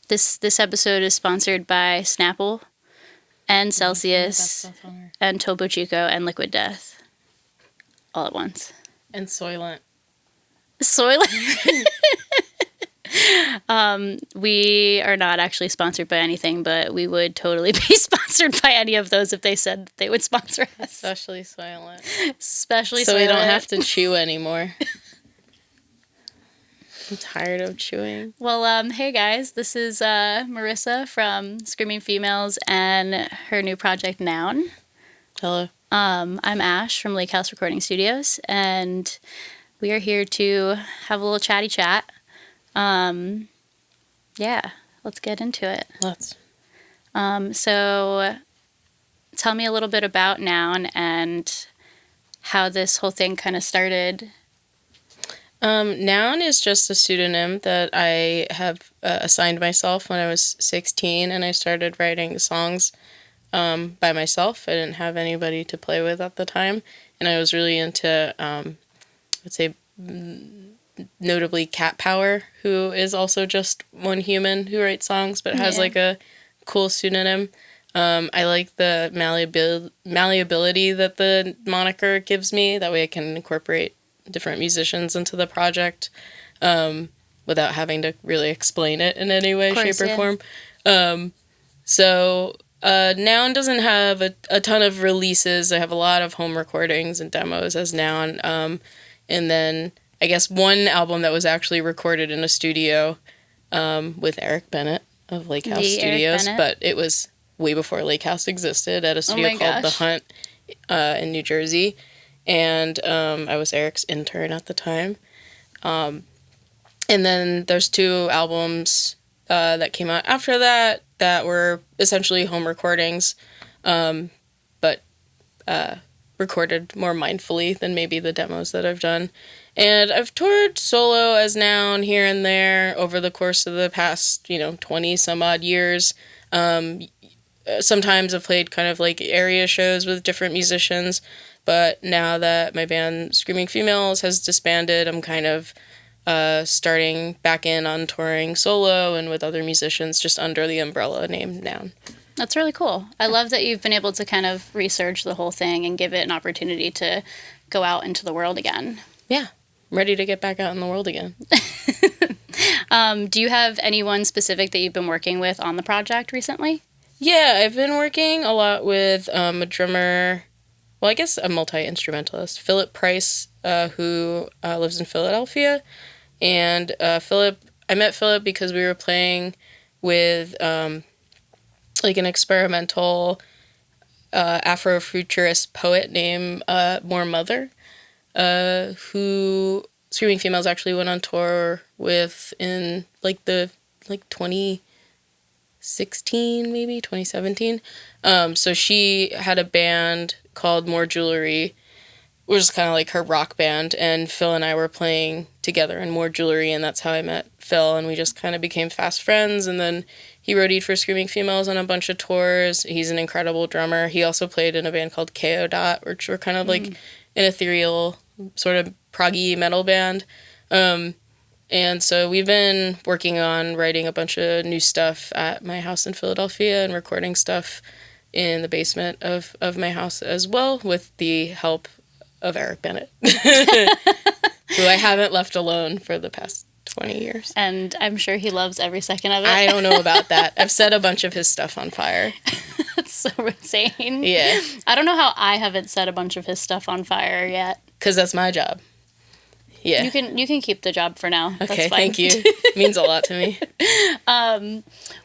This episode is sponsored by Snapple and Celsius and Topo Chico and Liquid Death all at once. And Soylent. Soylent? We are not actually sponsored by anything, but we would totally be sponsored by any of those if they said that they would sponsor us. Especially Soylent. So we don't have to chew anymore. I'm tired of chewing. Well, hey guys, this is Marissa from Screaming Females and her new project Noun. Hello. I'm Ash from Lakehouse Recording Studios, and we are here to have a little chatty chat. Yeah, let's get into it. Let's. So tell me a little bit about Noun and how this whole thing kind of started. Noun is just a pseudonym that I have assigned myself when I was 16, and I started writing songs by myself. I didn't have anybody to play with at the time, and I was really into, let's say, notably Cat Power, who is also just one human who writes songs, but has like a cool pseudonym. I like the malleability that the moniker gives me. That way I can incorporate different musicians into the project without having to really explain it in any way, shape, or form. So Noun doesn't have a ton of releases. I have a lot of home recordings and demos as Noun. And then I guess one album that was actually recorded in a studio with Eric Bennett of Lakehouse Studios, but it was way before Lakehouse existed, at a studio called The Hunt in New Jersey. And I was Eric's intern at the time. And then there's 2 albums that came out after that were essentially home recordings, but recorded more mindfully than maybe the demos that I've done. And I've toured solo as Noun here and there over the course of the past, 20 some odd years. Sometimes I've played kind of like area shows with different musicians, but now that my band Screaming Females has disbanded, I'm kind of starting back in on touring solo and with other musicians just under the umbrella name Noun. That's really cool. I love that you've been able to kind of research the whole thing and give it an opportunity to go out into the world again. Yeah, I'm ready to get back out in the world again. Do you have anyone specific that you've been working with on the project recently? Yeah, I've been working a lot with a drummer, well, I guess a multi-instrumentalist, Phillip Price, who lives in Philadelphia. And Phillip, I met Phillip because we were playing with like an experimental Afrofuturist poet named Moor Mother, who Screaming Females actually went on tour with in like 2016, maybe 2017. So she had a band called More Jewelry, which is kind of like her rock band, and Phil and I were playing together in More Jewelry, and that's how I met Phil, and we just kind of became fast friends. And then he roadied for Screaming Females on a bunch of tours. He's an incredible drummer. He also played in a band called Kayo, which were kind of like an ethereal sort of proggy metal band. And so we've been working on writing a bunch of new stuff at my house in Philadelphia and recording stuff in the basement of my house as well, with the help of Eric Bennett, who I haven't left alone for the past 20 years. And I'm sure he loves every second of it. I don't know about that. I've set a bunch of his stuff on fire. That's so insane. Yeah. I don't know how I haven't set a bunch of his stuff on fire yet. Because that's my job. Yeah. You can keep the job for now. Okay, that's fine. Thank you. Means a lot to me.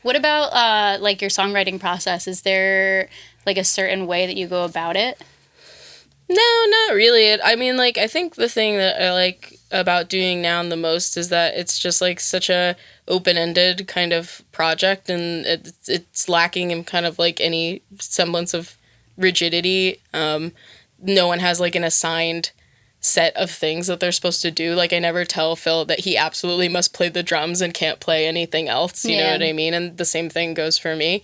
What about like your songwriting process? Is there like a certain way that you go about it? No, not really. I mean, like, I think the thing that I like about doing Noun the most is that it's just like such a open-ended kind of project, and it's lacking in kind of like any semblance of rigidity. No one has like an assigned set of things that they're supposed to do. Like, I never tell Phil that he absolutely must play the drums and can't play anything else. You know what I mean? And the same thing goes for me.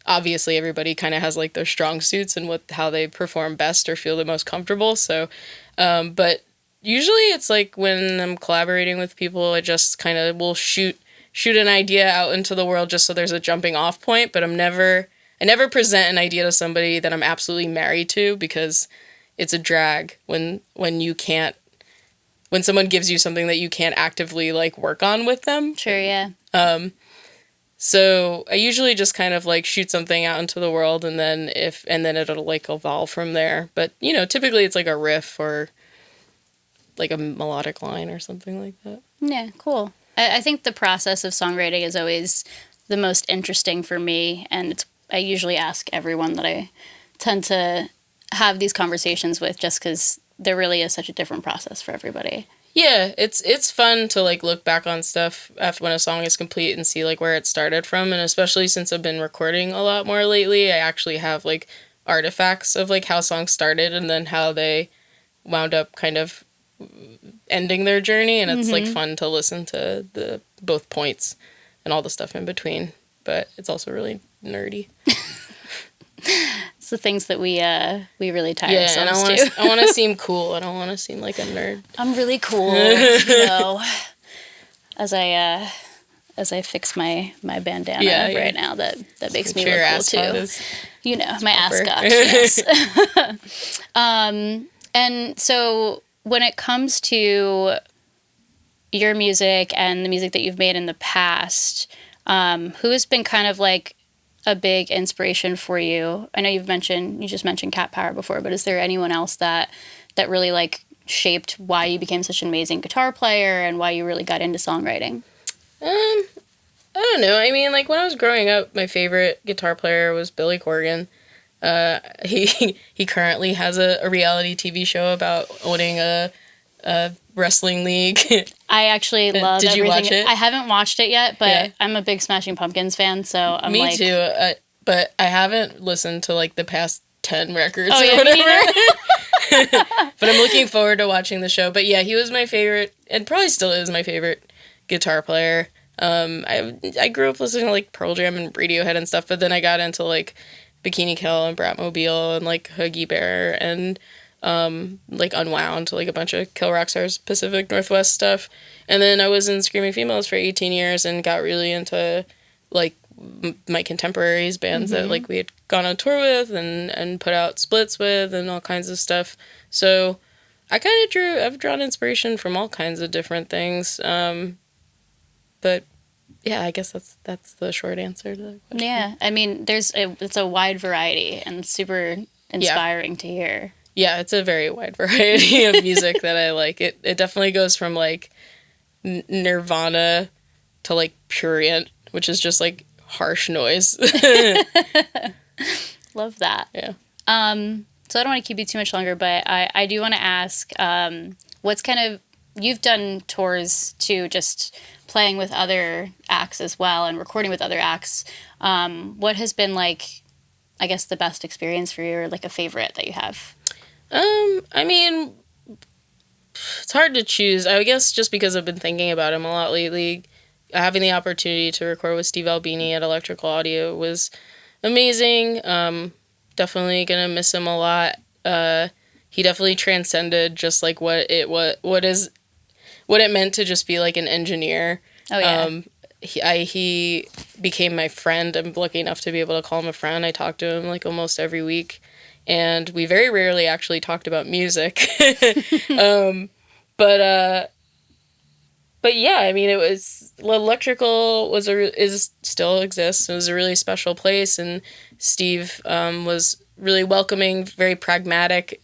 Obviously, everybody kind of has like their strong suits and how they perform best or feel the most comfortable. So, but usually it's like when I'm collaborating with people, I just kind of will shoot shoot an idea out into the world just so there's a jumping off point, but I never present an idea to somebody that I'm absolutely married to, because it's a drag when someone gives you something that you can't actively like work on with them. Sure, yeah. So I usually just kind of like shoot something out into the world, and then it'll like evolve from there. But typically it's like a riff or like a melodic line or something like that. Yeah, cool. I think the process of songwriting is always the most interesting for me, and I usually ask everyone that I tend to have these conversations with, just because there really is such a different process for everybody. Yeah, it's fun to like look back on stuff after when a song is complete and see like where it started from, and especially since I've been recording a lot more lately, I actually have like artifacts of like how songs started and then how they wound up kind of ending their journey, and it's like fun to listen to the both points and all the stuff in between, but it's also really nerdy. It's the things that we really tie ourselves and to. I want to seem cool. I don't want to seem like a nerd. I'm really cool, as I fix my bandana right now. That makes me look cool too. My ascot. Yes. And so when it comes to your music and the music that you've made in the past, who has been kind of like a big inspiration for you? I know you just mentioned Cat Power before, but is there anyone else that really like shaped why you became such an amazing guitar player and why you really got into songwriting? I don't know. I mean, like when I was growing up, my favorite guitar player was Billy Corgan. He currently has a reality TV show about owning a wrestling league. I actually love Did you everything. watch it? I haven't watched it yet, but I'm a big Smashing Pumpkins fan, so I'm Me too. But I haven't listened to like the past 10 records or yeah, whatever. But I'm looking forward to watching the show. But yeah, he was my favorite, and probably still is my favorite guitar player. I grew up listening to like Pearl Jam and Radiohead and stuff, but then I got into like Bikini Kill and Bratmobile and like Hoogie Bear and like Unwound, like a bunch of Kill Rock Stars Pacific Northwest stuff. And then I was in Screaming Females for 18 years and got really into like my contemporaries, bands that like we had gone on tour with and put out splits with and all kinds of stuff. So I kind of I've drawn inspiration from all kinds of different things. But yeah, I guess that's the short answer to that question. Yeah, I mean, it's a wide variety and super inspiring to hear. Yeah, it's a very wide variety of music that I like. It definitely goes from like Nirvana to like Prurient, which is just like harsh noise. Love that. Yeah. So I don't want to keep you too much longer, but I do want to ask, what's kind of, you've done tours too, just playing with other acts as well and recording with other acts. What has been like, I guess, the best experience for you, or like a favorite that you have? I mean, it's hard to choose. I guess just because I've been thinking about him a lot lately, having the opportunity to record with Steve Albini at Electrical Audio was amazing. Definitely gonna miss him a lot. He definitely transcended just like what it meant to just be like an engineer. Oh yeah. He became my friend. I'm lucky enough to be able to call him a friend. I talk to him like almost every week, and we very rarely actually talked about music. But yeah, I mean, it was Electrical still exists. It was a really special place, and Steve was really welcoming, very pragmatic,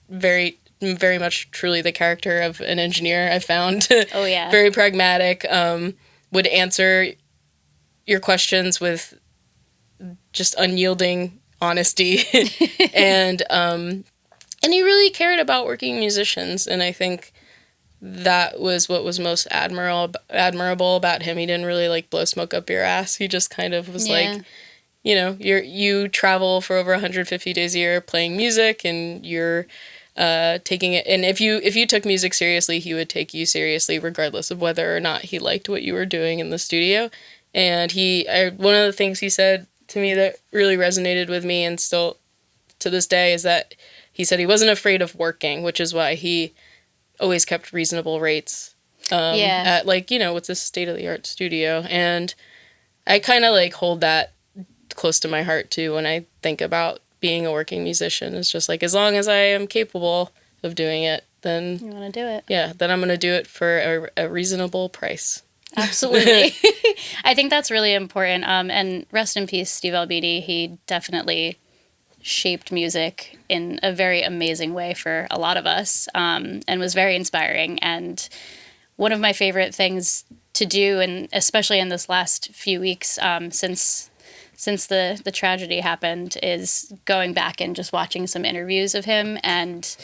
very much truly the character of an engineer, I found. Oh yeah. Very pragmatic. Would answer your questions with just unyielding honesty, and he really cared about working musicians, and I think that was what was most admirable about him. He didn't really like blow smoke up your ass. He just kind of was like, you travel for over 150 days a year playing music, and you're taking it. And if you took music seriously, he would take you seriously, regardless of whether or not he liked what you were doing in the studio. And one of the things he said to me that really resonated with me, and still to this day, is that he said he wasn't afraid of working, which is why he always kept reasonable rates. at like, what's a state-of-the-art studio. And I kind of like hold that close to my heart too when I think about being a working musician. It's just like, as long as I am capable of doing it, then you want to do it. Yeah, then I'm going to do it for a reasonable price. Absolutely. I think that's really important. And rest in peace, Steve Albini. He definitely shaped music in a very amazing way for a lot of us, and was very inspiring. And one of my favorite things to do, and especially in this last few weeks, since the tragedy happened, is going back and just watching some interviews of him and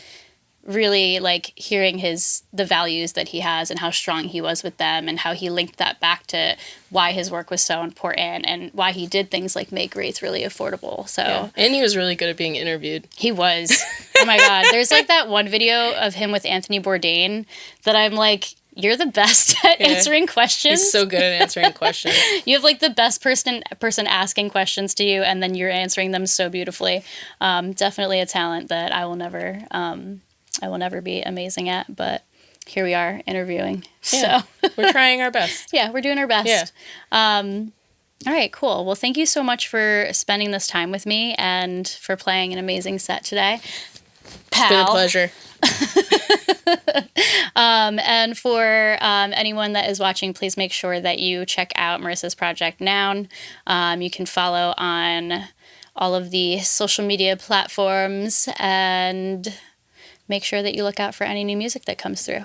really like hearing the values that he has and how strong he was with them, and how he linked that back to why his work was so important and why he did things like make rates really affordable. So yeah. And he was really good at being interviewed. He was. Oh my God. There's like that one video of him with Anthony Bourdain that I'm like, you're the best at answering questions. He's so good at answering questions. You have like the best person asking questions to you, and then you're answering them so beautifully. Definitely a talent that I will never be amazing at, but here we are interviewing. Yeah, so we're trying our best. Yeah, we're doing our best. Yeah. All right, cool. Well, thank you so much for spending this time with me and for playing an amazing set today. Pal. It's been a pleasure. And for anyone that is watching, please make sure that you check out Marissa's project Noun. You can follow on all of the social media platforms, and make sure that you look out for any new music that comes through.